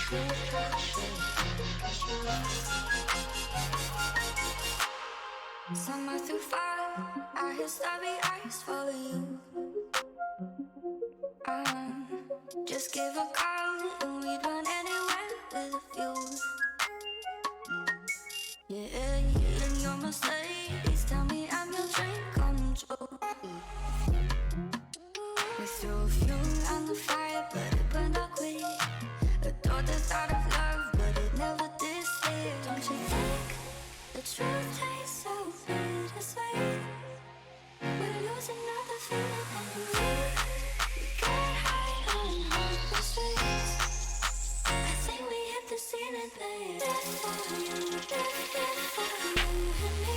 Summer through fall, I hear starry eyes for you. Just give a call and we'd run anywhere with a few. Yeah, and your Mercedes, tell me I'm your dream come true. We threw fuel on the fire, but it burned out quick. Adored the thought of love, but it never did stick. Don't you think the truth tastes so bittersweet? We're losing all the feeling that we need. We get high on the streets. I think we hit the ceiling, babe. Death for you, death for you and me.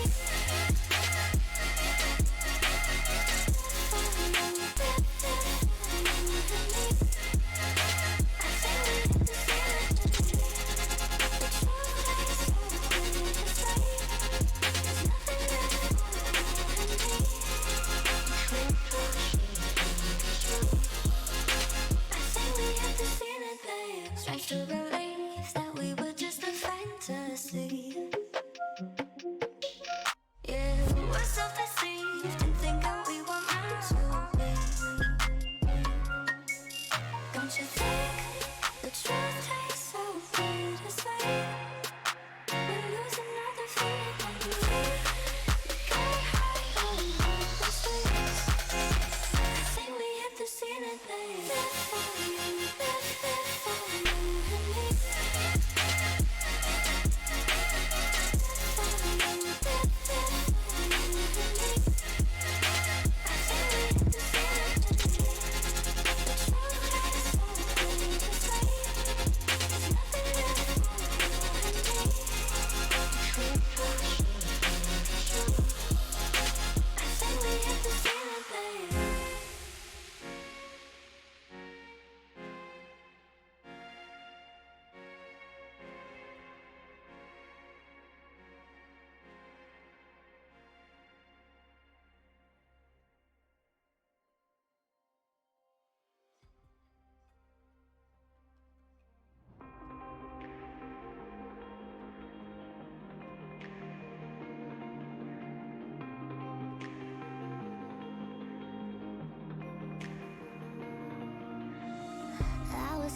Strange to believe that we were just a fantasy. Yeah, we're self-deceived and thinking we were meant to be. Don't you think the truth tastes so bittersweet? We're losing all the feeling that we feel. We get high on the streets. I think we hit the ceiling, babe. Death for you, death for you and me.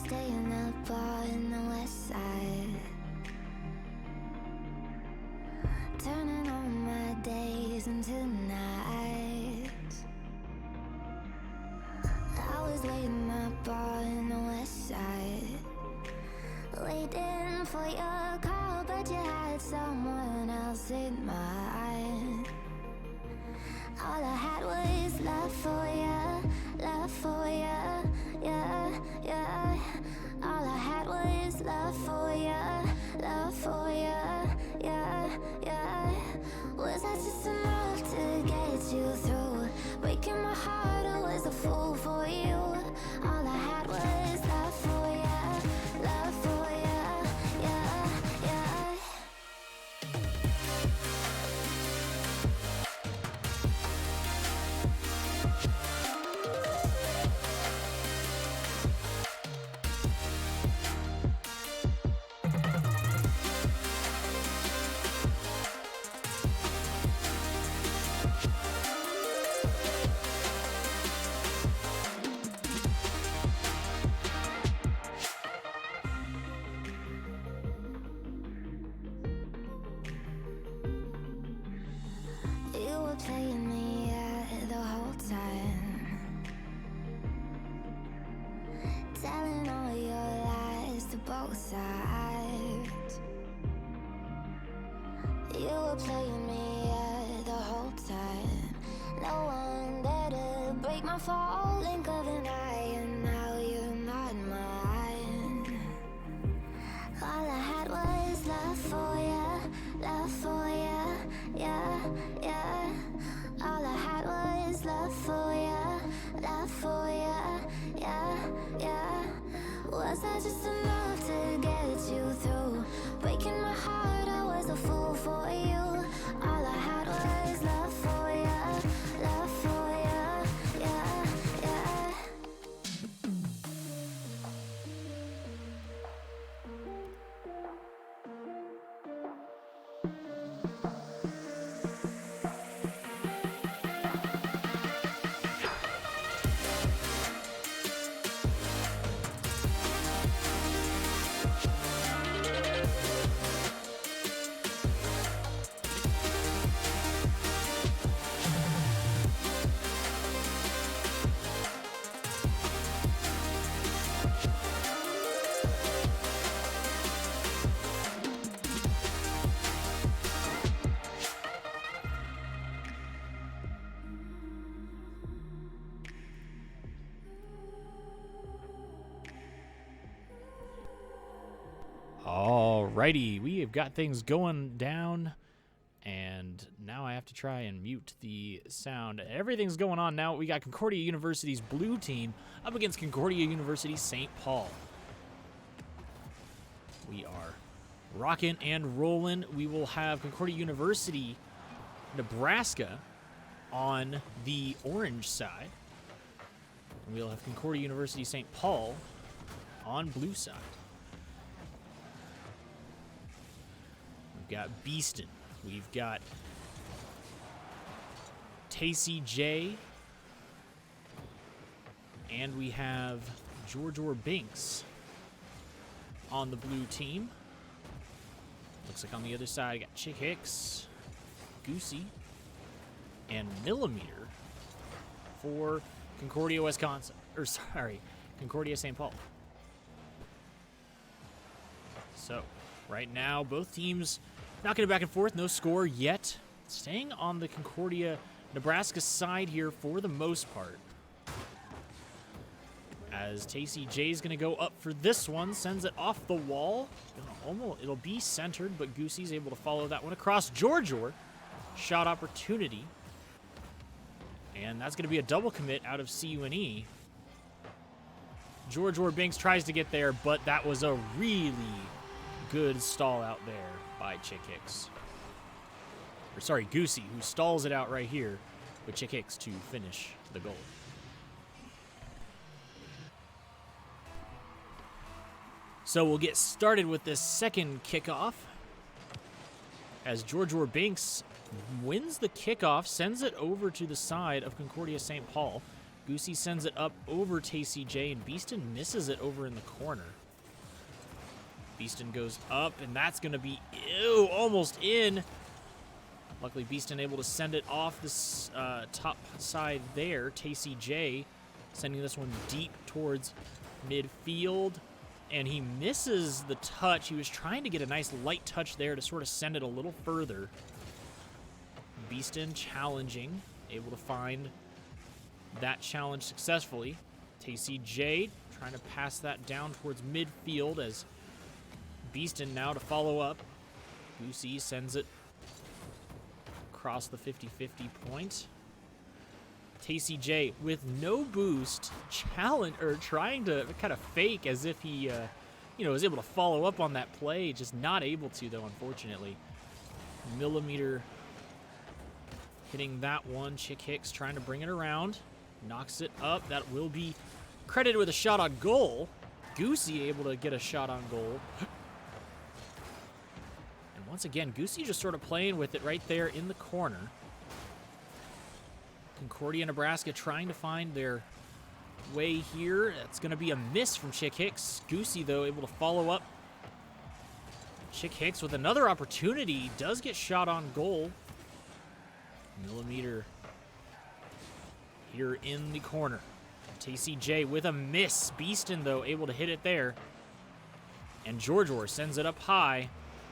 Staying up all in the west side, turning all my days into nights. I was waiting up all in the west side, waiting for your call, but you had someone else in mind. All I had was love for you, love for you, yeah, yeah. All I had was love for you, love for you, yeah, yeah. Was I just enough to get you through? Breaking my heart, I was a fool for you. All I had was love for you, love for you, yeah, yeah. You were playing me the whole time, telling all your lies to both sides. You were playing me the whole time. No one there to break my fall. Blink of an eye and now you're not mine. All I had was love for you, love for you, yeah, yeah. All I had was love for you, love for you, yeah, yeah. Was I just enough to get you through? Breaking my heart, I was a fool for you. All I had was love for you, love for you, yeah, yeah. Alrighty, we have got things going down, and now I have to try and mute the sound. Everything's going on now. We got Concordia University's blue team up against Concordia University St. Paul. We are rocking and rolling. We will have Concordia University, Nebraska on the orange side. And we'll have Concordia University St. Paul on blue side. We've got Beeston. We've got Tacey J. And we have George Binks on the blue team. Looks like on the other side, I got Chick Hicks, Goosey, and Millimeter for Concordia, Wisconsin. Concordia, St. Paul. So, right now, both teams knocking it back and forth. No score yet. Staying on the Concordia, Nebraska side here for the most part. As Tacey J is going to go up for this one. Sends it off the wall. It'll be centered, but Goosey's able to follow that one across. George. Shot opportunity. And that's going to be a double commit out of CUNE. George Binks tries to get there, but that was a really good stall out there by Chick Hicks. Goosey, who stalls it out right here with Chick Hicks to finish the goal. So we'll get started with this second kickoff as George Binks wins the kickoff, sends it over to the side of Concordia St. Paul. Goosey sends it up over Tacey J, and Beeston misses it over in the corner. Beeston goes up, and that's going to be, almost in. Luckily, Beeston able to send it off this top side there. Tacey J sending this one deep towards midfield, and he misses the touch. He was trying to get a nice light touch there to sort of send it a little further. Beeston challenging, able to find that challenge successfully. Tacey J trying to pass that down towards midfield as Beeston now to follow up. Goosey sends it across the 50-50 point. Tacey J with no boost, trying to kind of fake as if he, was able to follow up on that play. Just not able to, though, unfortunately. Millimeter hitting that one. Chick Hicks trying to bring it around. Knocks it up. That will be credited with a shot on goal. Goosey able to get a shot on goal. And once again, Goosey just sort of playing with it right there in the corner. Concordia, Nebraska trying to find their way here. That's going to be a miss from Chick Hicks. Goosey, though, able to follow up. Chick Hicks with another opportunity. Does get shot on goal. Millimeter here in the corner. Tacey J with a miss. Beeston, though, able to hit it there. And George sends it up high.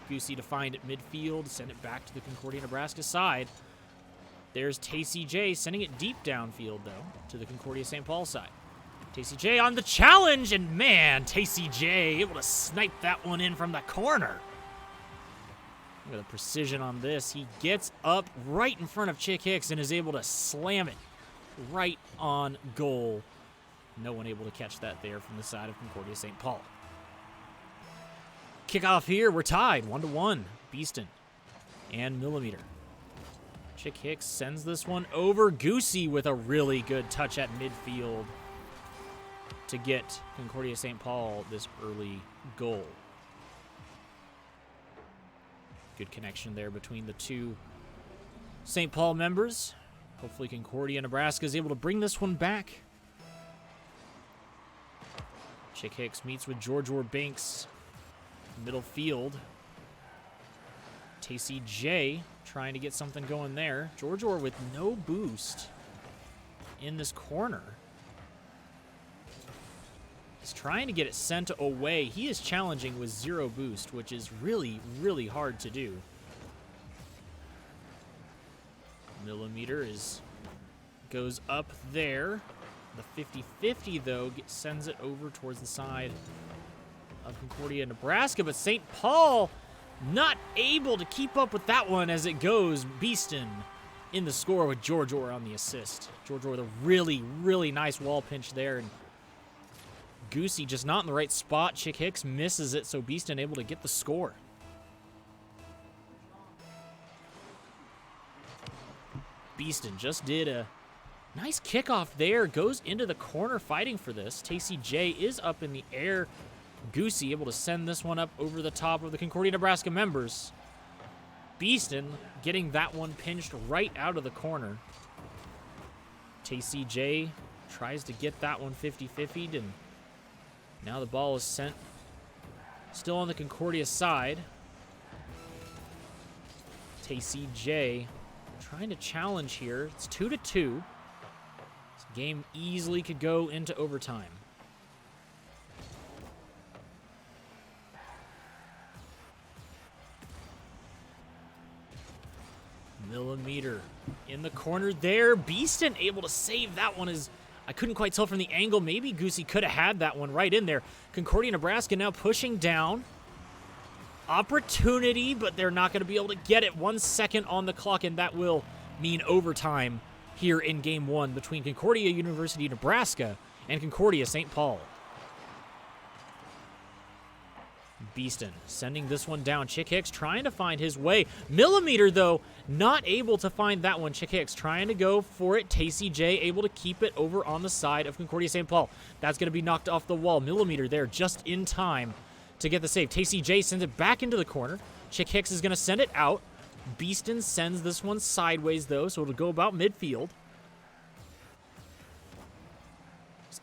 Goosey to find it midfield. Send it back to the Concordia, Nebraska side. There's Tacey J sending it deep downfield, though, to the Concordia St. Paul side. Tacey J on the challenge, and man, Tacey J able to snipe that one in from the corner. Look at the precision on this. He gets up right in front of Chick Hicks and is able to slam it right on goal. No one able to catch that there from the side of Concordia St. Paul. Kickoff here, we're tied 1-1. Beeston and Millimeter. Chick Hicks sends this one over. Goosey with a really good touch at midfield to get Concordia St. Paul this early goal. Good connection there between the two St. Paul members. Hopefully Concordia, Nebraska is able to bring this one back. Chick Hicks meets with George Binks. Middle field. Tacey J trying to get something going there. George with no boost in this corner. He's trying to get it sent away. He is challenging with zero boost, which is really, really hard to do. Millimeter goes up there. The 50-50, though, sends it over towards the side of Concordia, Nebraska. But St. Paul Not able to keep up with that one as it goes. Beeston in the score with George Orr on the assist. George Orr with a really, really nice wall pinch there. And Goosey just not in the right spot. Chick Hicks misses it, so Beeston able to get the score. Beeston just did a nice kickoff there. Goes into the corner fighting for this. Tacey J is up in the air. Goosey able to send this one up over the top of the Concordia, Nebraska members. Beeston getting that one pinched right out of the corner. Tacey J tries to get that one 50-50'd, and now the ball is sent still on the Concordia side. Tacey J trying to challenge here. It's 2-2. This game easily could go into overtime. Millimeter in the corner there. Beeston able to save that one. As I couldn't quite tell from the angle. Maybe Goosey could have had that one right in there. Concordia, Nebraska now pushing down. Opportunity, but they're not going to be able to get it. 1 second on the clock, and that will mean overtime here in Game 1 between Concordia University, Nebraska and Concordia St. Paul. Beeston sending this one down. Chick Hicks trying to find his way. Millimeter, though, not able to find that one. Chick Hicks trying to go for it. Tacey J able to keep it over on the side of Concordia St. Paul. That's going to be knocked off the wall. Millimeter there just in time to get the save. Tacey J sends it back into the corner. Chick Hicks is going to send it out. Beeston sends this one sideways, though, so it'll go about midfield.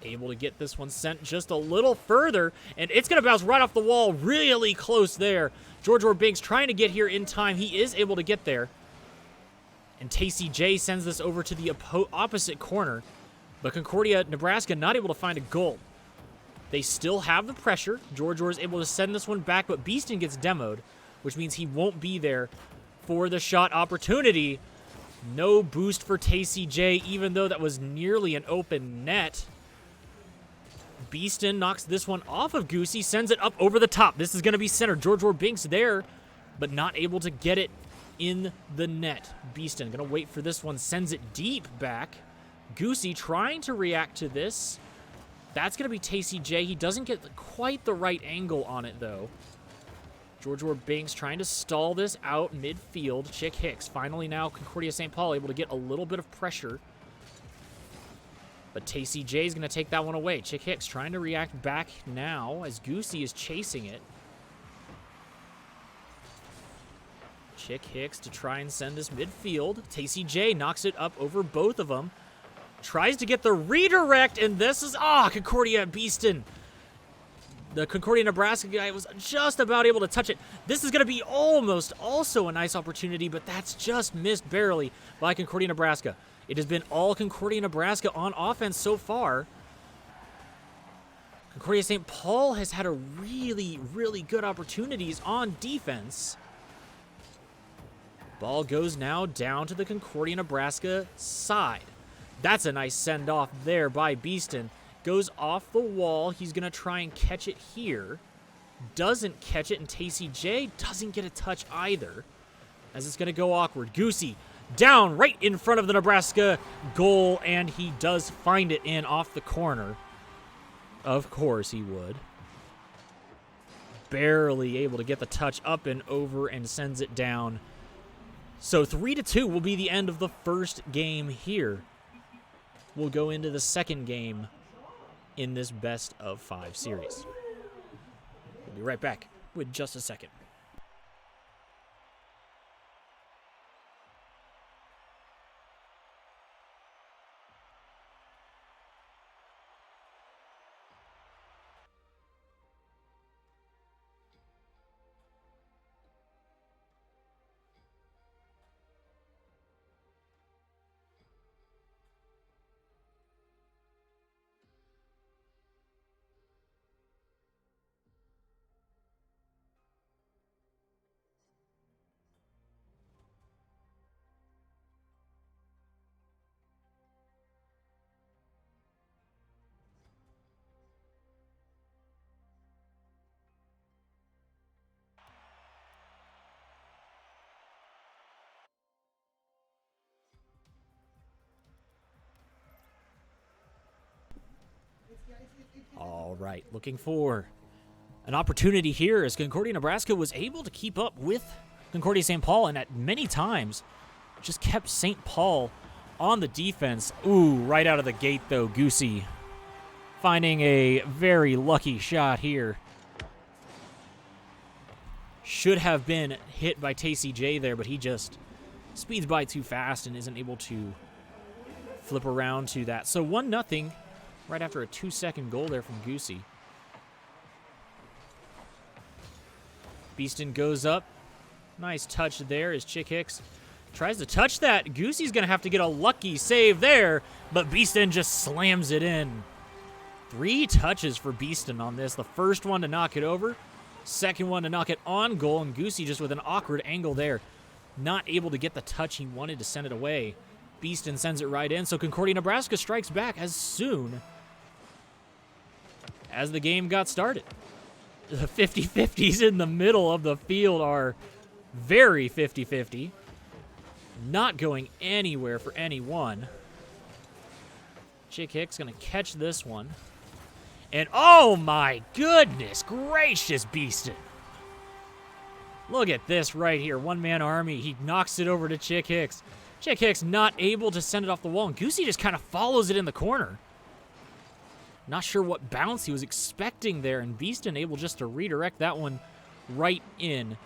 Able to get this one sent just a little further, and it's going to bounce right off the wall, really close there. George Orr Binks trying to get here in time. He is able to get there. And Tacey J sends this over to the opposite corner, but Concordia, Nebraska not able to find a goal. They still have the pressure. George Orr is able to send this one back, but Beeston gets demoed, which means he won't be there for the shot opportunity. No boost for Tacey J, even though that was nearly an open net. Beeston knocks this one off of Goosey, sends it up over the top. This is going to be center. George Orr Binks there, but not able to get it in the net. Beeston going to wait for this one, sends it deep back. Goosey trying to react to this. That's going to be Tacey J. He doesn't get quite the right angle on it, though. George Orr Binks trying to stall this out midfield. Chick Hicks finally now Concordia St. Paul able to get a little bit of pressure. But Tacey J is going to take that one away. Chick Hicks trying to react back now as Goosey is chasing it. Chick Hicks to try and send this midfield. Tacey J knocks it up over both of them. Tries to get the redirect, and this is, Concordia Beeston. The Concordia, Nebraska guy was just about able to touch it. This is going to be almost also a nice opportunity, but that's just missed barely by Concordia, Nebraska. It has been all Concordia, Nebraska on offense so far. Concordia St. Paul has had a really good opportunities on defense. Ball goes now down to the Concordia, Nebraska side. That's a nice send-off there by Beeston. Goes off the wall. He's going to try and catch it here. Doesn't catch it, and Tacey J doesn't get a touch either, as it's going to go awkward. Goosey down right in front of the Nebraska goal, and he does find it in off the corner. Of course he would. Barely able to get the touch up and over and sends it down. So 3-2 will be the end of the first game here. We'll go into the second game in this best-of-5 series. We'll be right back with just a second. All right, looking for an opportunity here as Concordia, Nebraska was able to keep up with Concordia St. Paul, and at many times just kept St. Paul on the defense. Ooh, right out of the gate, though, Goosey finding a very lucky shot here. Should have been hit by Tacey J there, but he just speeds by too fast and isn't able to flip around to that. So 1-0 right after a 2-second goal there from Goosey. Beeston goes up. Nice touch there as Chick Hicks tries to touch that. Goosey's going to have to get a lucky save there, but Beeston just slams it in. 3 touches for Beeston on this. The first one to knock it over. Second one to knock it on goal, and Goosey just with an awkward angle there. Not able to get the touch he wanted to send it away. Beeston sends it right in, so Concordia, Nebraska strikes back as soon as the game got started. The 50-50s in the middle of the field are very 50-50. Not going anywhere for anyone. Chick Hicks going to catch this one. And oh my goodness gracious, Beeston. Look at this right here. One-man army. He knocks it over to Chick Hicks. Chick Hicks not able to send it off the wall. And Goosey just kind of follows it in the corner. Not sure what bounce he was expecting there. And Beeston able just to redirect that one right in.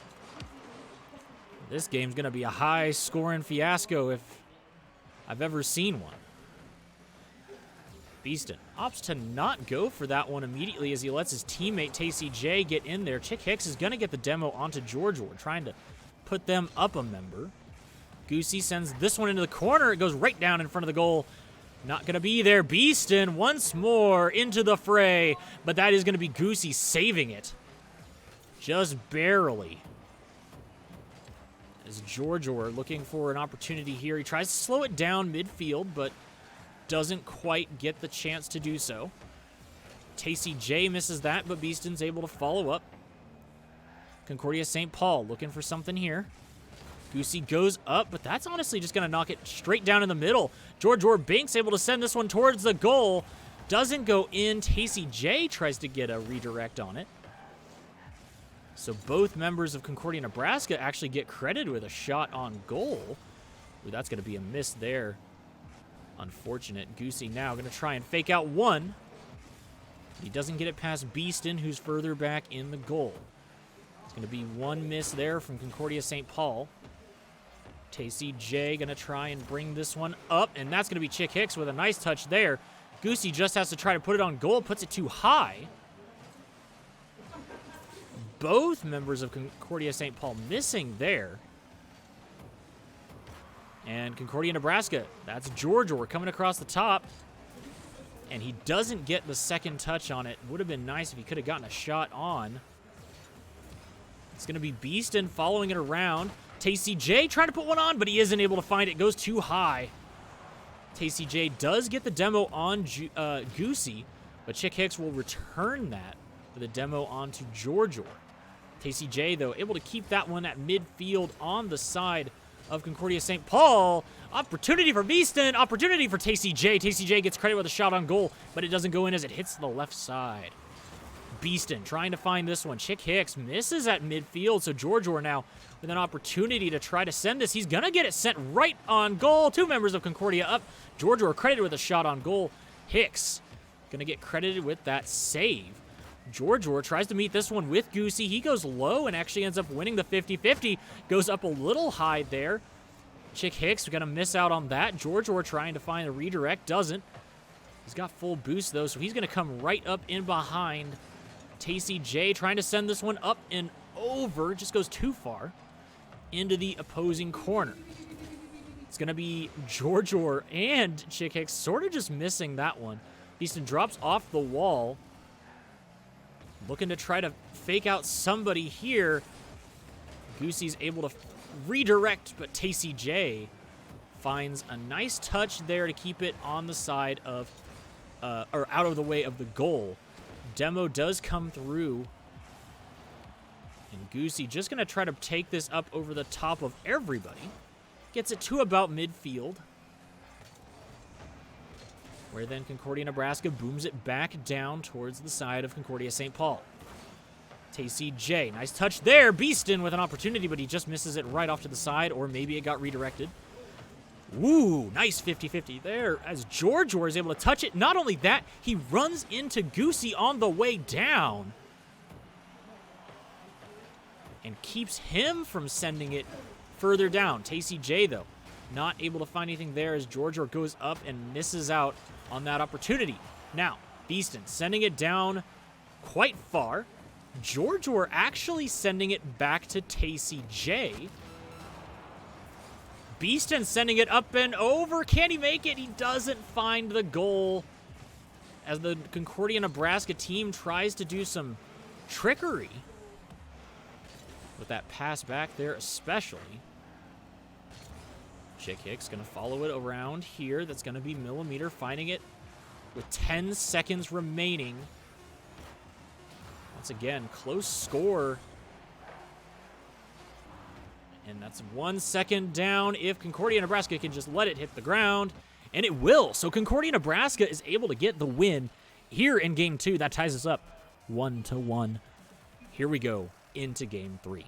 This game's going to be a high-scoring fiasco if I've ever seen one. Beeston opts to not go for that one immediately as he lets his teammate Tacey J get in there. Chick Hicks is going to get the demo onto George Ward, trying to put them up a member. Goosey sends this one into the corner. It goes right down in front of the goal. Not going to be there. Beeston once more into the fray, but that is going to be Goosey saving it. Just barely. As George Ward looking for an opportunity here. He tries to slow it down midfield, but doesn't quite get the chance to do so. Tacey J misses that, but Beeston's able to follow up. Concordia St. Paul looking for something here. Goosey goes up, but that's honestly just going to knock it straight down in the middle. George Ward Binks able to send this one towards the goal. Doesn't go in. Tacey J tries to get a redirect on it. So both members of Concordia, Nebraska actually get credited with a shot on goal. Ooh, that's going to be a miss there. Unfortunate. Goosey now going to try and fake out one. He doesn't get it past Beeston, who's further back in the goal. It's going to be one miss there from Concordia St. Paul. Tacey J going to try and bring this one up, and that's going to be Chick Hicks with a nice touch there. Goosey just has to try to put it on goal, puts it too high. Both members of Concordia St. Paul missing there. And Concordia, Nebraska, that's George Orr coming across the top. And he doesn't get the second touch on it. Would have been nice if he could have gotten a shot on. It's going to be Beeston following it around. Tacey J trying to put one on, but he isn't able to find it. Goes too high. Tacey J does get the demo on Goosey, but Chick Hicks will return that for the demo onto George Orr. Tacey J, though, able to keep that one at midfield on the side of Concordia St. Paul. Opportunity for Beeston. Opportunity for Tacey J. Tacey J gets credit with a shot on goal, but it doesn't go in as it hits the left side. Beeston trying to find this one. Chick Hicks misses at midfield, so George Orr now with an opportunity to try to send this. He's going to get it sent right on goal. Two members of Concordia up. George Orr credited with a shot on goal. Hicks going to get credited with that save. George Orr tries to meet this one with Goosey. He goes low and actually ends up winning the 50-50. Goes up a little high there. Chick Hicks going to miss out on that. George Orr trying to find a redirect. Doesn't. He's got full boost, though, so he's going to come right up in behind Tacey J. Trying to send this one up and over. Just goes too far into the opposing corner. It's going to be George Orr and Chick Hicks sort of just missing that one. Beeston drops off the wall. Looking to try to fake out somebody here. Goosey's able to redirect, but Tacey J finds a nice touch there to keep it on the side of, or out of the way of the goal. Demo does come through. And Goosey just going to try to take this up over the top of everybody. Gets it to about midfield. where then Concordia, Nebraska booms it back down towards the side of Concordia St. Paul. TCJ, nice touch there. Beeston with an opportunity, but he just misses it right off to the side, or maybe it got redirected. Ooh, nice 50-50 there as George is able to touch it. Not only that, he runs into Goosey on the way down and keeps him from sending it further down. TCJ, though, not able to find anything there as George goes up and misses out on that opportunity. Now, Beeston sending it down quite far. George actually sending it back to TCJ. Beeston sending it up and over. Can he make it? He doesn't find the goal as the Concordia, Nebraska team tries to do some trickery with that pass back there especially. Chick Hicks going to follow it around here. That's going to be Millimeter finding it with 10 seconds remaining. Once again, close score. And that's 1 second down if Concordia, Nebraska can just let it hit the ground. And it will. So Concordia, Nebraska is able to get the win here in Game 2. That ties us up 1-1. Here we go into Game 3.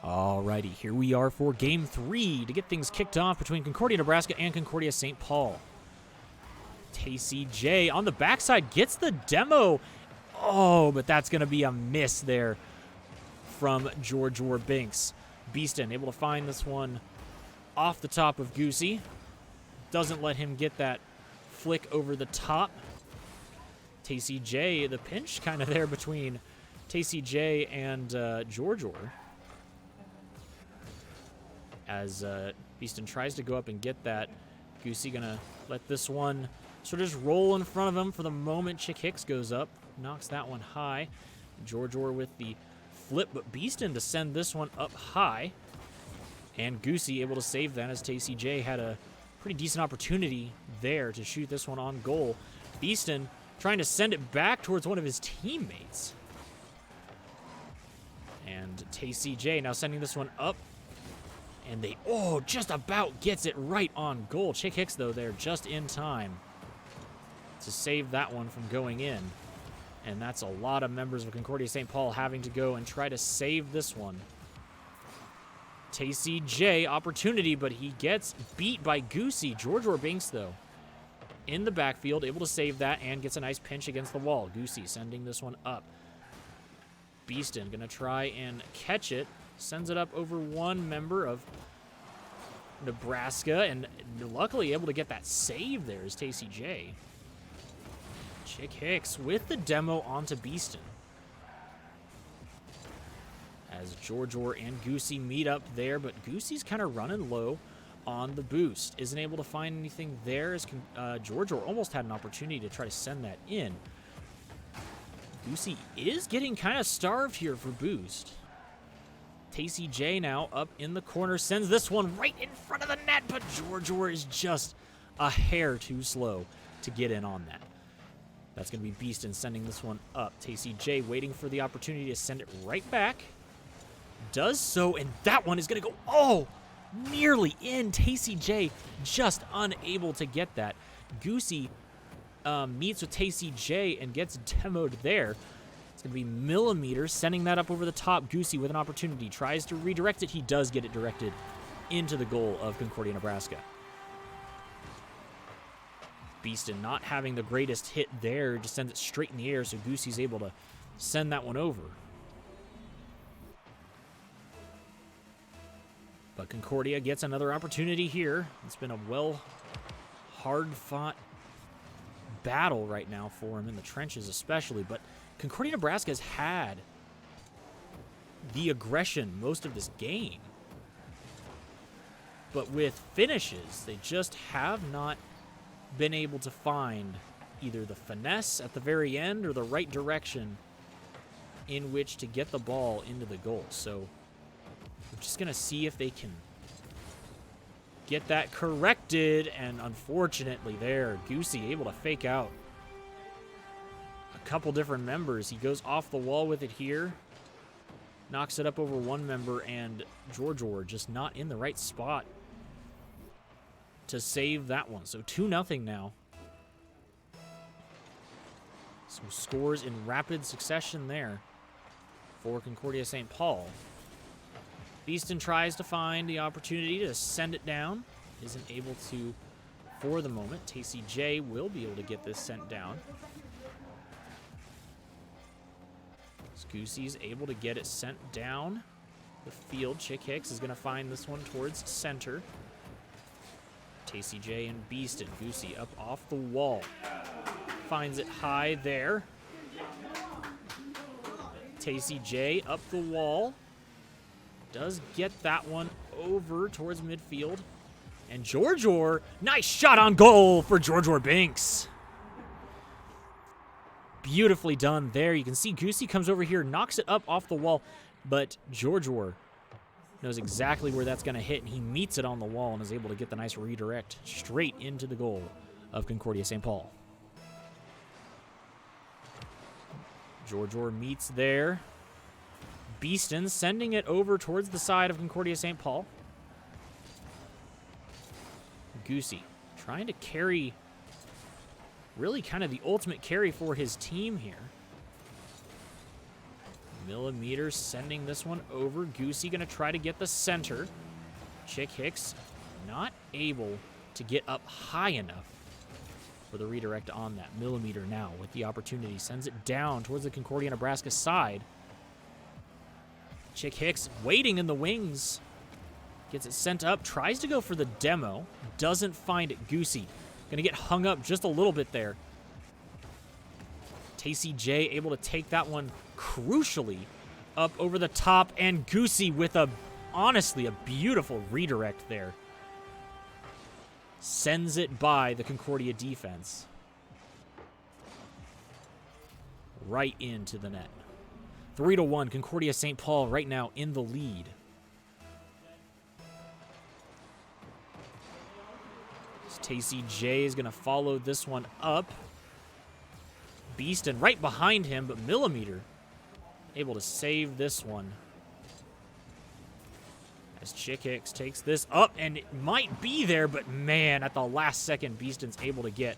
Alrighty, here we are for Game 3 to get things kicked off between Concordia, Nebraska and Concordia St. Paul. TCJ on the backside gets the demo. Oh, but that's going to be a miss there from George Binks. Beeston able to find this one off the top of Goosey. Doesn't let him get that flick over the top. TCJ, the pinch kind of there between TCJ and George. As Beeston tries to go up and get that, Goosey gonna let this one sort of just roll in front of him for the moment. Chick Hicks goes up, knocks that one high. George with the flip, but Beeston to send this one up high. And Goosey able to save that as TCJ had a pretty decent opportunity there to shoot this one on goal. Beeston trying to send it back towards one of his teammates. And TCJ now sending this one up. And they, just about gets it right on goal. Chick Hicks, though, there just in time to save that one from going in. And that's a lot of members of Concordia St. Paul having to go and try to save this one. TCJ, opportunity, but he gets beat by Goosey. George Binks, though, in the backfield, able to save that and gets a nice pinch against the wall. Goosey sending this one up. Beeston going to try and catch it. Sends it up over one member of Nebraska, and luckily able to get that save there is TCJ. Chick Hicks with the demo onto Beeston. As George and Goosey meet up there, but Goosey's kind of running low on the boost. Isn't able to find anything there as George almost had an opportunity to try to send that in. Goosey is getting kind of starved here for boost. TCJ now up in the corner, sends this one right in front of the net, but George is just a hair too slow to get in on that. That's going to be Beeston sending this one up. TCJ waiting for the opportunity to send it right back. Does so, and that one is going to go, nearly in. TCJ just unable to get that. Goosey meets with Tacey J and gets demoed there. It's going to be Millimeter sending that up over the top. Goosey with an opportunity. Tries to redirect it. He does get it directed into the goal of Concordia, Nebraska. Beeston not having the greatest hit there. Just sends it straight in the air, so Goosey's able to send that one over. But Concordia gets another opportunity here. It's been a hard-fought battle right now for him in the trenches especially, but Concordia, Nebraska has had the aggression most of this game. But with finishes, they just have not been able to find either the finesse at the very end or the right direction in which to get the ball into the goal. So we're just going to see if they can get that corrected, and unfortunately there, Goosey able to fake out a couple different members. He goes off the wall with it here, knocks it up over one member, and Georgior just not in the right spot to save that one. So 2-0 now. Some scores in rapid succession there for Concordia St. Paul. Beeston tries to find the opportunity to send it down. Isn't able to for the moment. Tacey J will be able to get this sent down. Goosey's able to get it sent down the field. Chick Hicks is going to find this one towards center. Tacey J and Beeston. Goosey up off the wall. Finds it high there. Tacey J up the wall. Does get that one over towards midfield. And Georgior, nice shot on goal for Georgior Binks. Beautifully done there. You can see Goosey comes over here, knocks it up off the wall, but Georgior knows exactly where that's going to hit, and he meets it on the wall and is able to get the nice redirect straight into the goal of Concordia St. Paul. Georgior meets there. Beeston sending it over towards the side of Concordia St. Paul. Goosey trying to carry, really kind of the ultimate carry for his team here. Millimeter sending this one over. Goosey going to try to get the center. Chick Hicks not able to get up high enough for the redirect on that. Millimeter now with the opportunity. Sends it down towards the Concordia, Nebraska side. Chick Hicks waiting in the wings. Gets it sent up. Tries to go for the demo. Doesn't find it. Goosey going to get hung up just a little bit there. Tacey J able to take that one crucially up over the top. And Goosey with honestly a beautiful redirect there. Sends it by the Concordia defense. Right into the net. 3-1, Concordia St. Paul right now in the lead. Tacey J is going to follow this one up. Beeston right behind him, but Millimeter able to save this one. As Chick Hicks takes this up, and it might be there, but man, at the last second, Beeston's able to get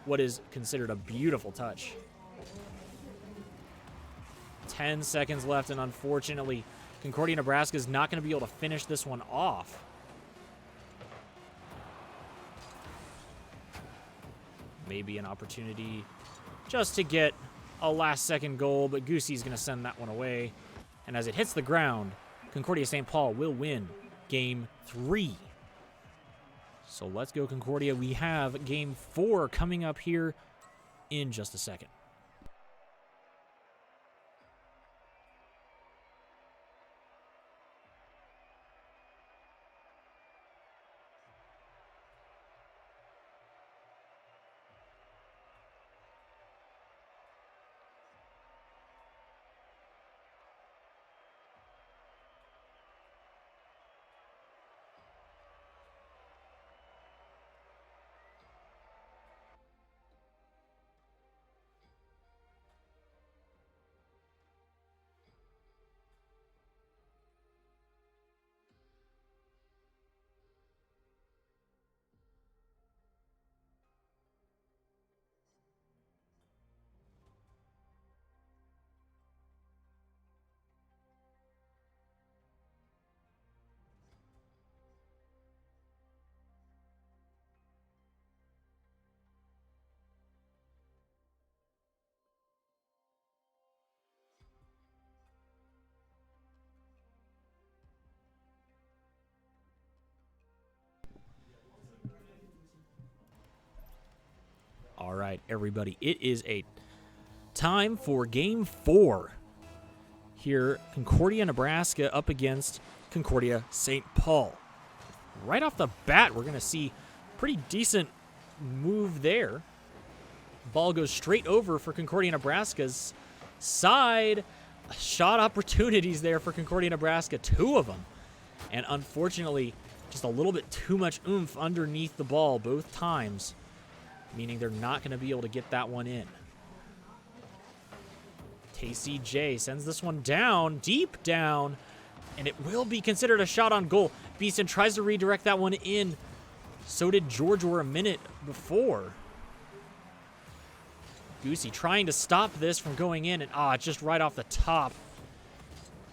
what is considered a beautiful touch. 10 seconds left, and unfortunately, Concordia, Nebraska is not going to be able to finish this one off. Maybe an opportunity just to get a last-second goal, but Goosey's going to send that one away. And as it hits the ground, Concordia St. Paul will win Game 3. So let's go, Concordia. We have Game 4 coming up here in just a second. right, everybody. It is a time for Game 4. Here, Concordia, Nebraska up against Concordia, St. Paul. Right off the bat, we're going to see pretty decent move there. Ball goes straight over for Concordia, Nebraska's side. Shot opportunities there for Concordia, Nebraska, 2 of them. And unfortunately, just a little bit too much oomph underneath the ball both times, meaning they're not going to be able to get that one in. TCJ sends this one down, deep down, and it will be considered a shot on goal. Beeston tries to redirect that one in. So did Georgia a minute before. Goosey trying to stop this from going in, and just right off the top.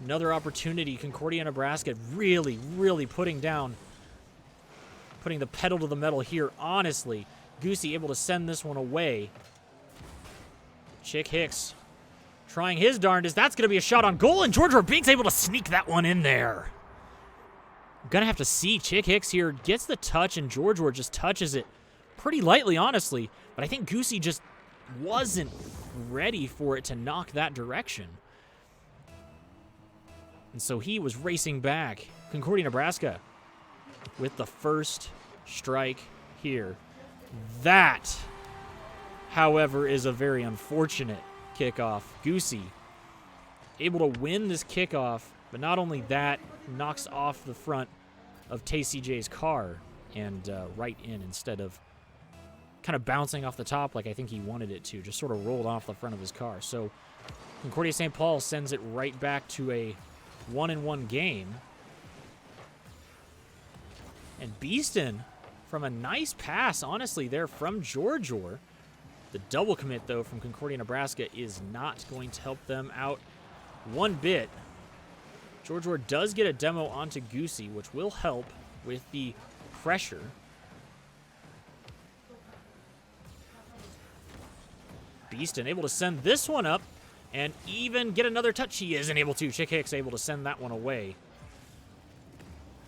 Another opportunity. Concordia, Nebraska really, really putting the pedal to the metal here, honestly. Goosey able to send this one away. Chick Hicks trying his darndest. That's going to be a shot on goal, and Georgia Binks able to sneak that one in there. I'm going to have to see. Chick Hicks here gets the touch, and Georgia just touches it pretty lightly, honestly. But I think Goosey just wasn't ready for it to knock that direction. And so he was racing back. Concordia, Nebraska with the first strike here. That, however, is a very unfortunate kickoff. Goosey able to win this kickoff, but not only that, knocks off the front of TCJ's car and right in instead of kind of bouncing off the top like I think he wanted it to. Just sort of rolled off the front of his car. So Concordia St. Paul sends it right back to a 1-1 game. And Beeston from a nice pass, honestly, there from Georgia. The double commit, though, from Concordia, Nebraska is not going to help them out one bit. Georgia does get a demo onto Goosey, which will help with the pressure. Beeston able to send this one up and even get another touch. He isn't able to. Chick Hicks able to send that one away.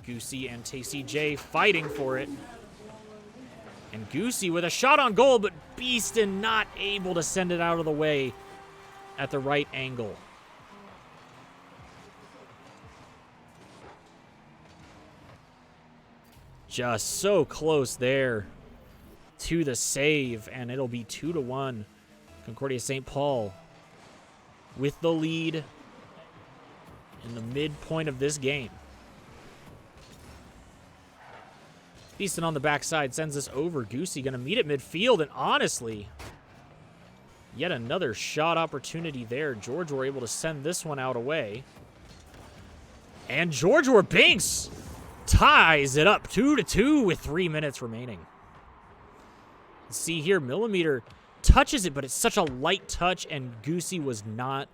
Goosey and TCJ fighting for it. And Goosey with a shot on goal, but Beeston not able to send it out of the way at the right angle. Just so close there to the save, and it'll be 2-1. Concordia St. Paul with the lead in the midpoint of this game. Beeston on the backside sends this over. Goosey going to meet at midfield, and honestly, yet another shot opportunity there. Georgia were able to send this one out away. And Georgia Binks ties it up 2-2 with 3 minutes remaining. See here, Millimeter touches it, but it's such a light touch, and Goosey was not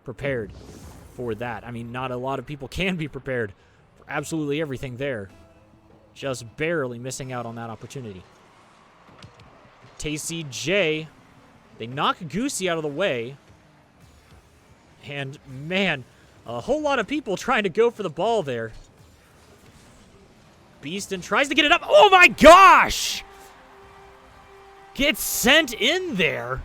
prepared for that. I mean, not a lot of people can be prepared for absolutely everything there. Just barely missing out on that opportunity. TCJ, they knock Goosey out of the way. And, man, a whole lot of people trying to go for the ball there. Beeston tries to get it up. Oh, my gosh! Gets sent in there.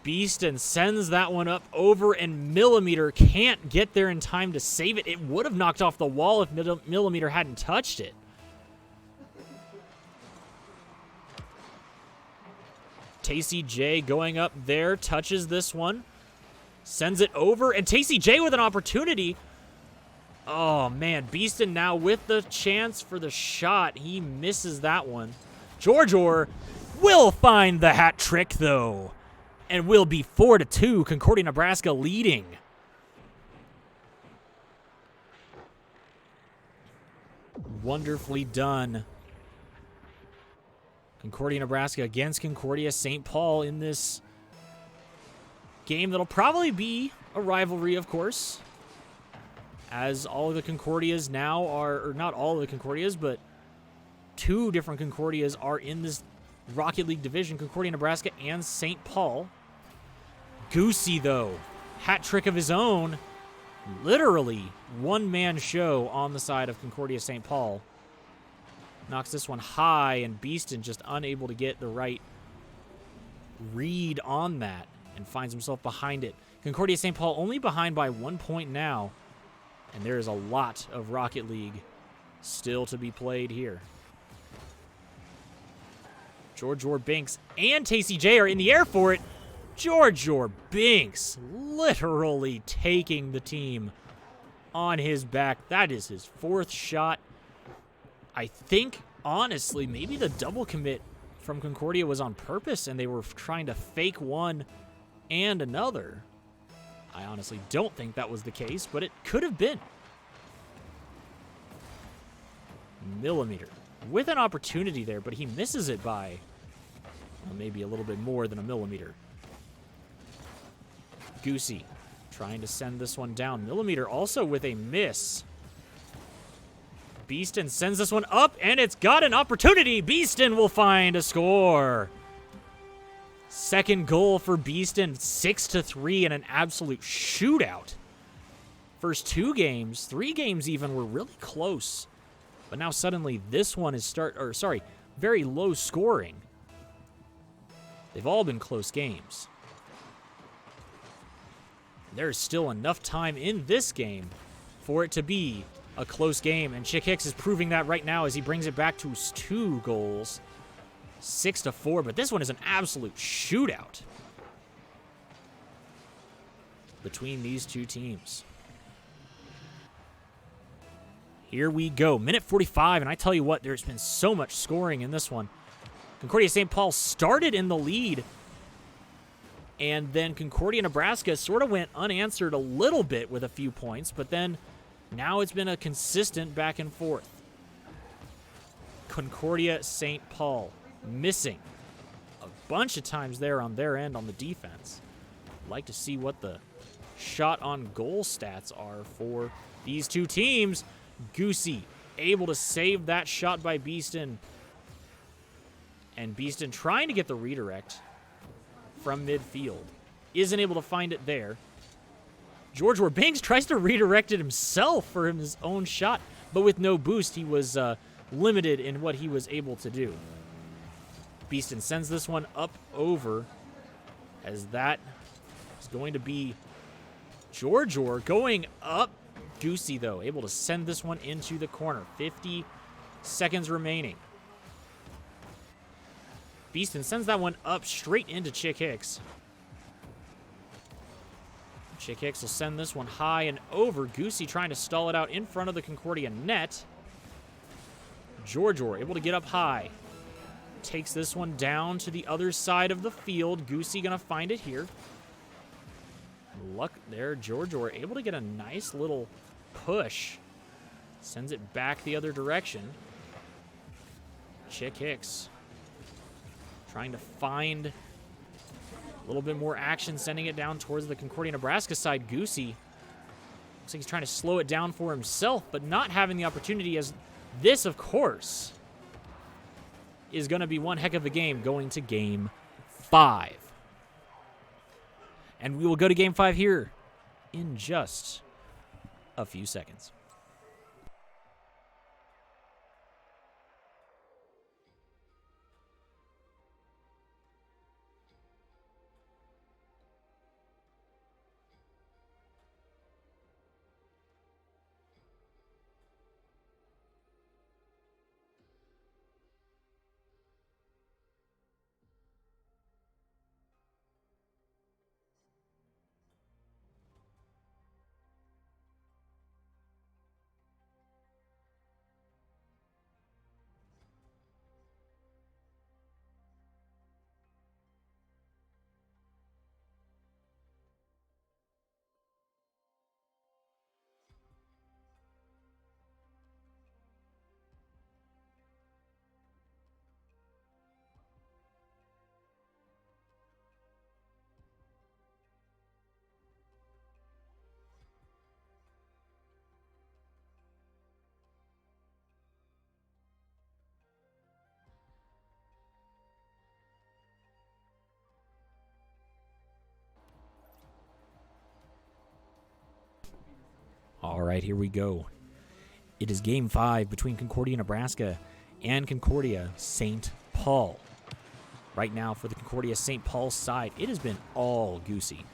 Beeston sends that one up over, and Millimeter can't get there in time to save it. It would have knocked off the wall if Millimeter hadn't touched it. TCJ going up there, touches this one, sends it over, and TCJ with an opportunity. Oh, man, Beeston now with the chance for the shot. He misses that one. Georgia will find the hat trick, though, and will be 4-2. Concordia, Nebraska leading. Wonderfully done. Concordia, Nebraska against Concordia St. Paul in this game that'll probably be a rivalry, of course, as all of the Concordias now are, or not all of the Concordias, but 2 different Concordias are in this Rocket League division, Concordia, Nebraska, and St. Paul. Goosey, though, hat trick of his own. Literally one-man show on the side of Concordia St. Paul. Knocks this one high, and Beeston just unable to get the right read on that and finds himself behind it. Concordia St. Paul only behind by 1 point now, and there is a lot of Rocket League still to be played here. George Binks and Tacey J are in the air for it. George Binks literally taking the team on his back. That is his 4th shot. I think, honestly, maybe the double commit from Concordia was on purpose and they were trying to fake one and another. I honestly don't think that was the case, but it could have been. Millimeter with an opportunity there, but he misses it by maybe a little bit more than a millimeter. Goosey trying to send this one down. Millimeter also with a miss. Beeston sends this one up, and it's got an opportunity. Beeston will find a score. Second goal for Beeston, 6-3 in an absolute shootout. First 2 games, 3 games even, were really close. But now suddenly this one is very low scoring. They've all been close games. There's still enough time in this game for it to be a close game, and Chick Hicks is proving that right now as he brings it back to 2 goals. 6-4, but this one is an absolute shootout between these 2 teams. Here we go, minute 45, and I tell you what, there's been so much scoring in this one. Concordia St. Paul started in the lead, and then Concordia, Nebraska sort of went unanswered a little bit with a few points, but then now it's been a consistent back and forth. Concordia St. Paul missing a bunch of times there on their end on the defense. I'd like to see what the shot on goal stats are for these 2 teams. Goosey able to save that shot by Beeston. And Beeston trying to get the redirect from midfield. Isn't able to find it there. George Binks tries to redirect it himself for his own shot, but with no boost, he was limited in what he was able to do. Beeston sends this one up over, as that is going to be George going up. Goosey, though, able to send this one into the corner. 50 seconds remaining. Beeston sends that one up straight into Chick Hicks. Chick Hicks will send this one high and over. Goosey trying to stall it out in front of the Concordia net. George able to get up high. Takes this one down to the other side of the field. Goosey going to find it here. Luck there. George able to get a nice little push. Sends it back the other direction. Chick Hicks trying to find a little bit more action, sending it down towards the Concordia, Nebraska side. Goosey looks like he's trying to slow it down for himself, but not having the opportunity, as this, of course, is going to be one heck of a game going to Game 5. And we will go to Game 5 here in just a few seconds. All right, here we go. It is Game 5 between Concordia, Nebraska and Concordia St. Paul. Right now for the Concordia St. Paul side, it has been all Goosey.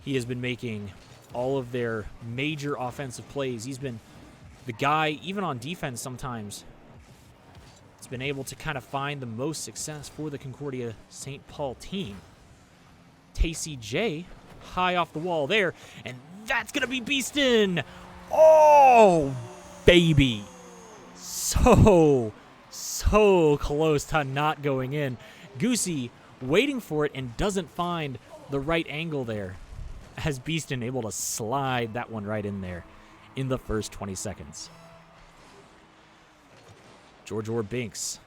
He has been making all of their major offensive plays. He's been the guy, even on defense sometimes, it's been able to kind of find the most success for the Concordia St. Paul team. Tacey J, high off the wall there, and that's going to be Beeston. Oh, baby. So close to not going in. Goosey waiting for it and doesn't find the right angle there, as Beeston able to slide that one right in there in the first 20 seconds. George Binks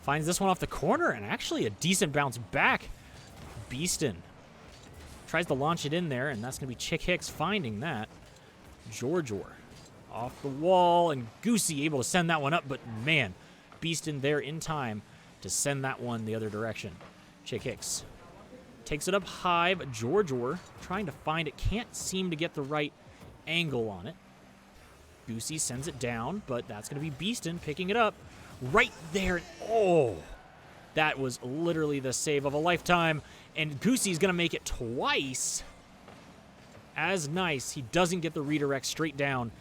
finds this one off the corner, and actually a decent bounce back. Beeston tries to launch it in there, and that's going to be Chick Hicks finding that. George off the wall, and Goosey able to send that one up, but man, Beeston there in time to send that one the other direction. Chick Hicks takes it up high, but George trying to find it, can't seem to get the right angle on it. Goosey sends it down, but that's going to be Beeston picking it up right there. Oh, that was literally the save of a lifetime, and Goosey's going to make it twice. As nice, he doesn't get the redirect straight down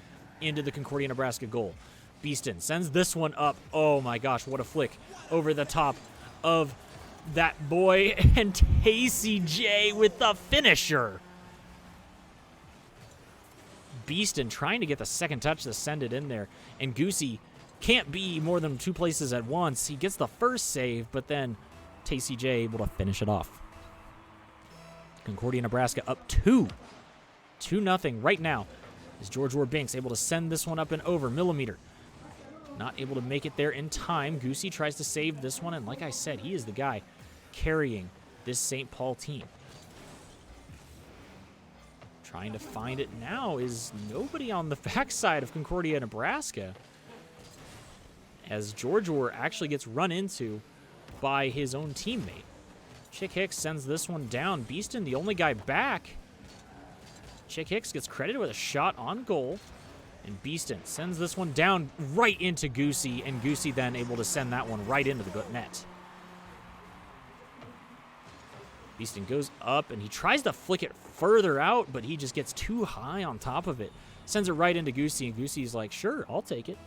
into the Concordia, Nebraska goal. Beeston sends this one up. Oh my gosh, what a flick over the top of that boy, and Tacey J with the finisher. Beeston trying to get the second touch to send it in there, and Goosey can't be more than two places at once. He gets the first save, but then Tacey J able to finish it off. Concordia, Nebraska up 2-0 right now, as George Binks able to send this one up and over. Millimeter not able to make it there in time. Goosey tries to save this one, and like I said, he is the guy carrying this St. Paul team. Trying to find it now is nobody on the backside of Concordia, Nebraska, as George actually gets run into by his own teammate. Chick Hicks sends this one down. Beeston, the only guy back. Chick Hicks gets credited with a shot on goal, and Beeston sends this one down right into Goosey, and Goosey then able to send that one right into the net. Beeston goes up, and he tries to flick it further out, but he just gets too high on top of it. Sends it right into Goosey, and Goosey's like, sure, I'll take it,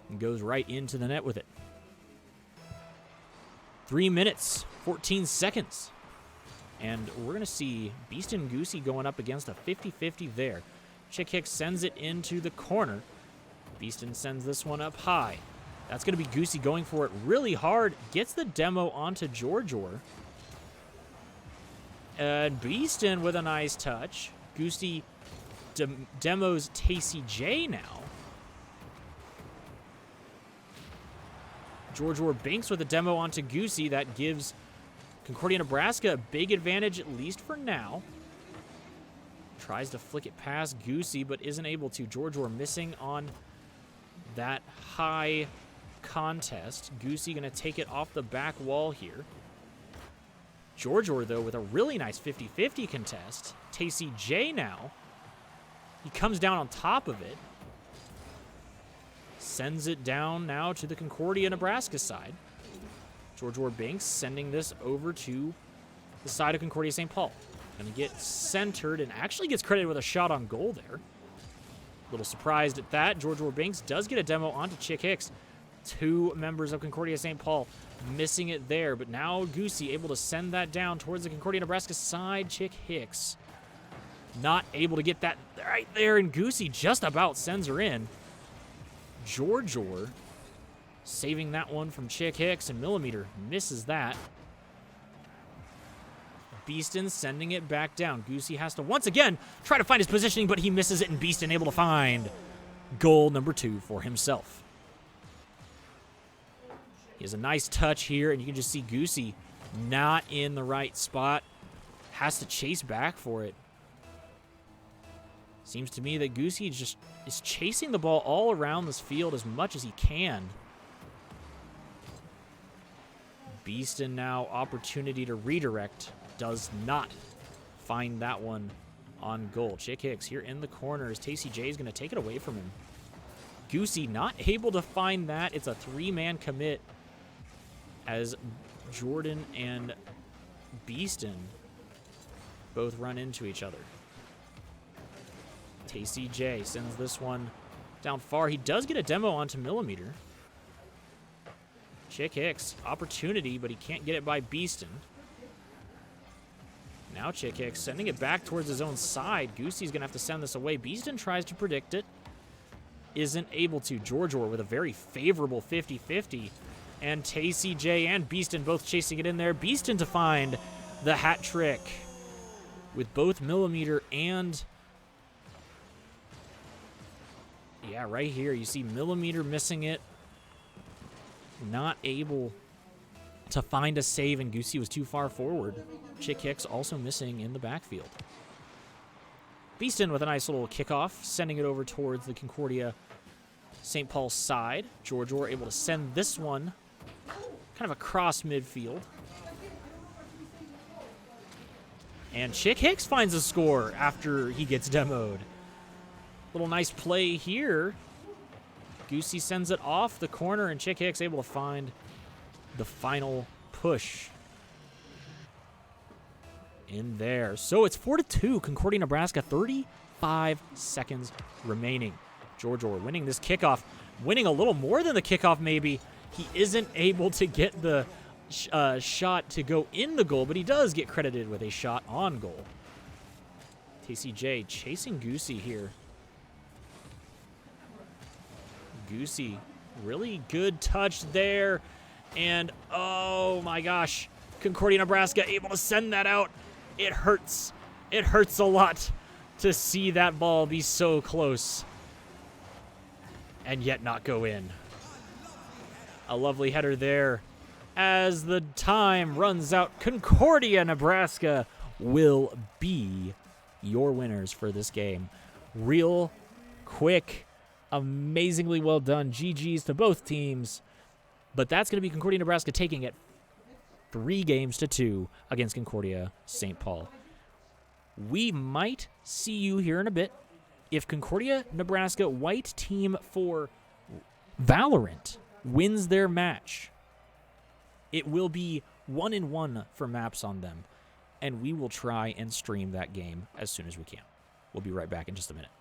and goes right into the net with it. 3 minutes, 14 seconds. And we're going to see Beeston and Goosey going up against a 50-50 there. Chick Hicks sends it into the corner. Beeston sends this one up high. That's going to be Goosey going for it really hard. Gets the demo onto George. And Beeston with a nice touch. Goosey demos Tacey J now. George Binks with a demo onto Goosey. That gives Concordia, Nebraska a big advantage, at least for now. Tries to flick it past Goosey, but isn't able to. George missing on that high contest. Goosey going to take it off the back wall here. George though, with a really nice 50-50 contest. Tacey J now. He comes down on top of it. Sends it down now to the Concordia, Nebraska side. George Binks sending this over to the side of Concordia St. Paul. Going to get centered and actually gets credited with a shot on goal there. A little surprised at that. George Binks does get a demo onto Chick Hicks. Two members of Concordia St. Paul missing it there, but now Goosey able to send that down towards the Concordia, Nebraska side. Chick Hicks not able to get that right there, and Goosey just about sends her in. George saving that one from Chick Hicks, and Millimeter misses that. Beeston sending it back down. Goosey has to once again try to find his positioning, but he misses it, and Beeston able to find goal number 2 for himself. He has a nice touch here, and you can just see Goosey not in the right spot. Has to chase back for it. Seems to me that Goosey just is chasing the ball all around this field as much as he can. Beeston now opportunity to redirect. Does not find that one on goal. Chick Hicks here in the corner as Tacey J is going to take it away from him. Goosey not able to find that. It's a 3-man commit as Jordan and Beeston both run into each other. TCJ sends this one down far. He does get a demo onto Millimeter. Chick Hicks, opportunity, but he can't get it by Beeston. Now Chick Hicks sending it back towards his own side. Goosey's going to have to send this away. Beeston tries to predict it. Isn't able to. Georgior with a very favorable 50-50. And TCJ and Beeston both chasing it in there. Beeston to find the hat trick with both Millimeter and... yeah, right here. You see Millimeter missing it. Not able to find a save, and Goosey was too far forward. Chick Hicks also missing in the backfield. Beeston with a nice little kickoff, sending it over towards the Concordia St. Paul side. Georgior able to send this one kind of across midfield. And Chick Hicks finds a score after he gets demoed. Little nice play here. Goosey sends it off the corner, and Chick Hicks able to find the final push in there. So it's 4-2, Concordia, Nebraska, 35 seconds remaining. Georgior winning this kickoff, winning a little more than the kickoff maybe. He isn't able to get the shot to go in the goal, but he does get credited with a shot on goal. TCJ chasing Goosey here. Goosey, really good touch there. And, oh my gosh, Concordia, Nebraska able to send that out. It hurts. It hurts a lot to see that ball be so close and yet not go in. A lovely header there. As the time runs out, Concordia, Nebraska will be your winners for this game. Real quick, amazingly well done. GG's to both teams. But that's going to be Concordia, Nebraska taking it 3-2 against Concordia St. Paul. We might see you here in a bit. If Concordia, Nebraska white team for Valorant wins their match, it will be 1-1 for maps on them. And we will try and stream that game as soon as we can. We'll be right back in just a minute.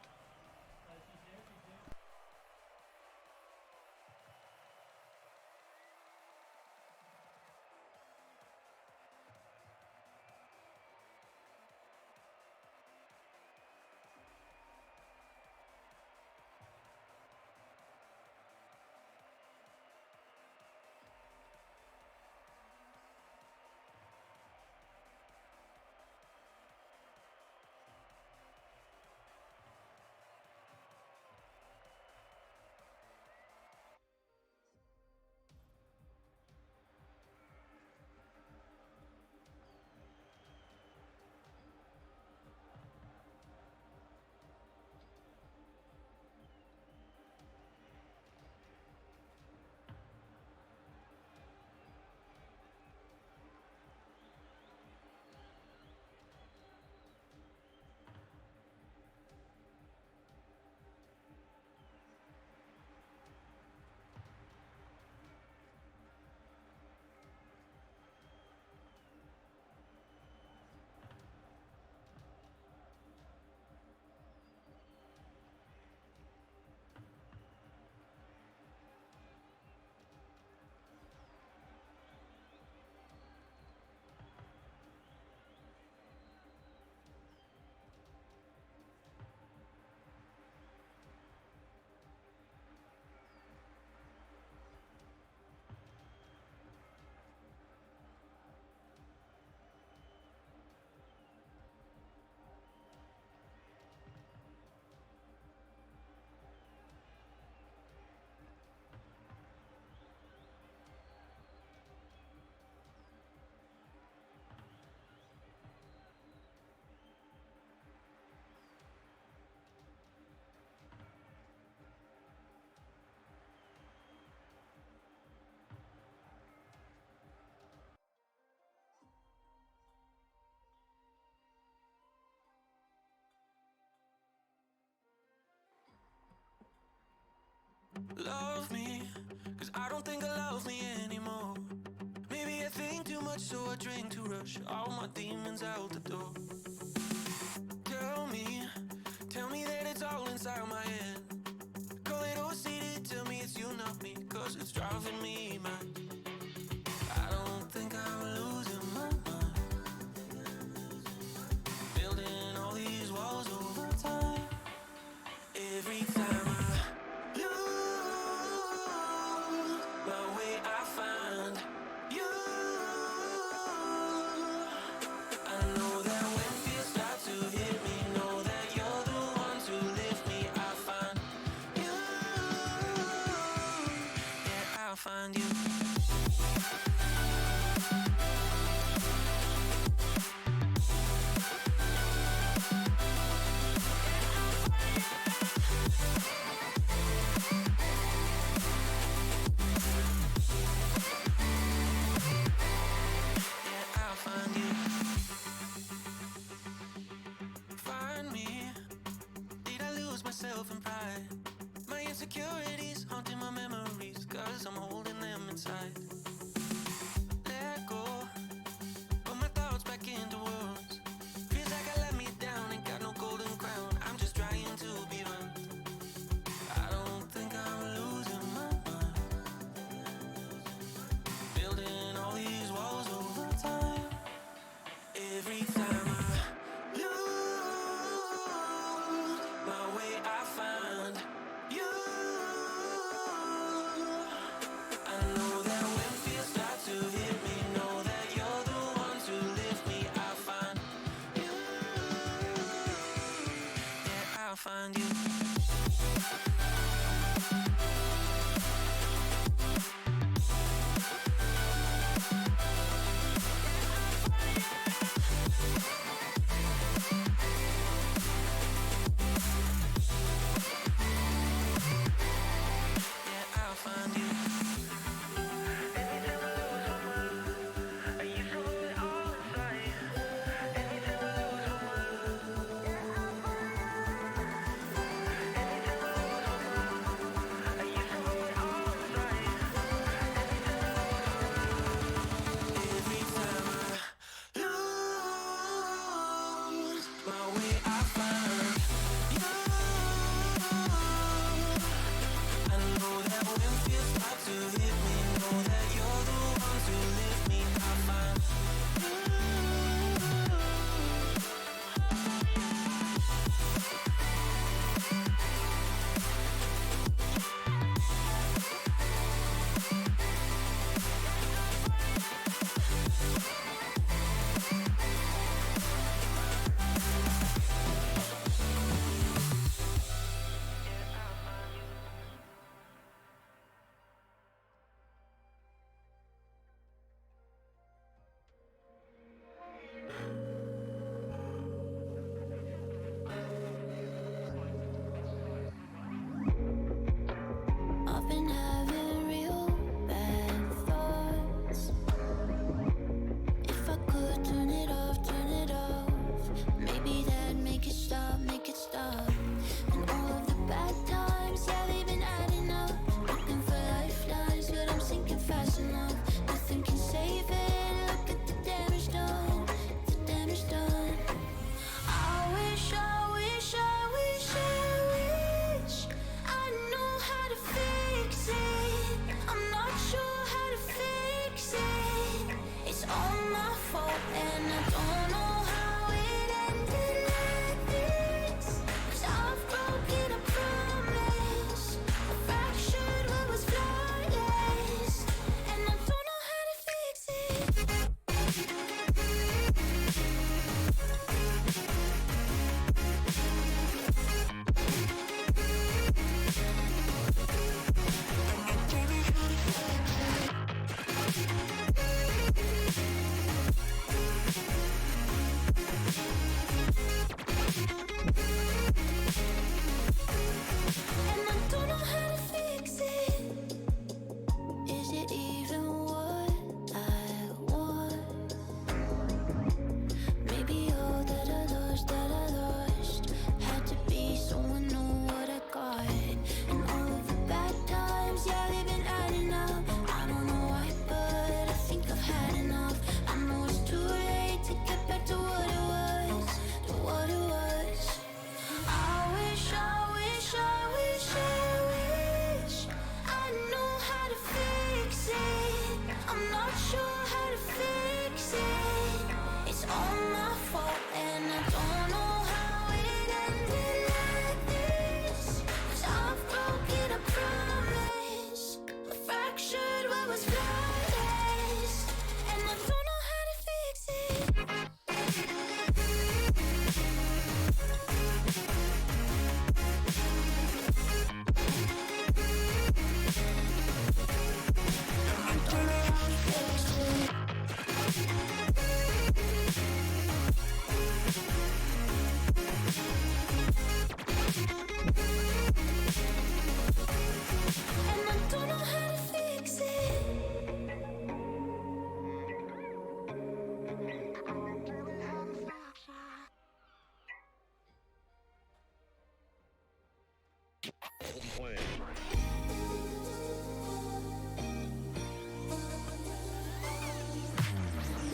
Love me, 'cause I don't think I love me anymore. Maybe I think too much, so I drink to rush all my demons out the door. Tell me that it's all inside my head. Call it OCD, tell me it's you, not me, 'cause it's driving me mad. I don't think I'm losing my mind. Building all these walls over time. Every time I lose my way, I find you. I know that when fears start to hit me, know that you're the one to lift me. I find you. Yeah, I'll find you. Yeah, I'll find you. Find me. Did I lose myself in pride? My insecurities haunting my memories, 'cause I'm holding them inside. Let go, put my thoughts back into words. Feels like I let me down, ain't got no golden crown. I'm just trying to be right. I don't think I'm losing my mind. Building all these walls over time. Every time I lose my way, I find you. I know that when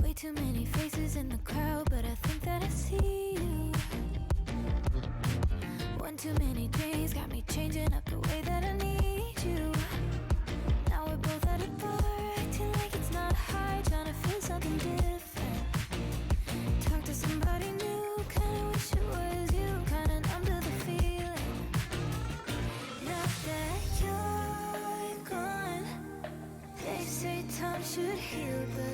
Way too many faces in the crowd, but I think that I see you. One too many days got me changing up the way that I need you. Now we're both at a bar, acting like it's not hard, trying to feel something different. Talk to somebody new, kinda wish it was you, kinda numb to the feeling. Now that you're gone, they say time should heal, but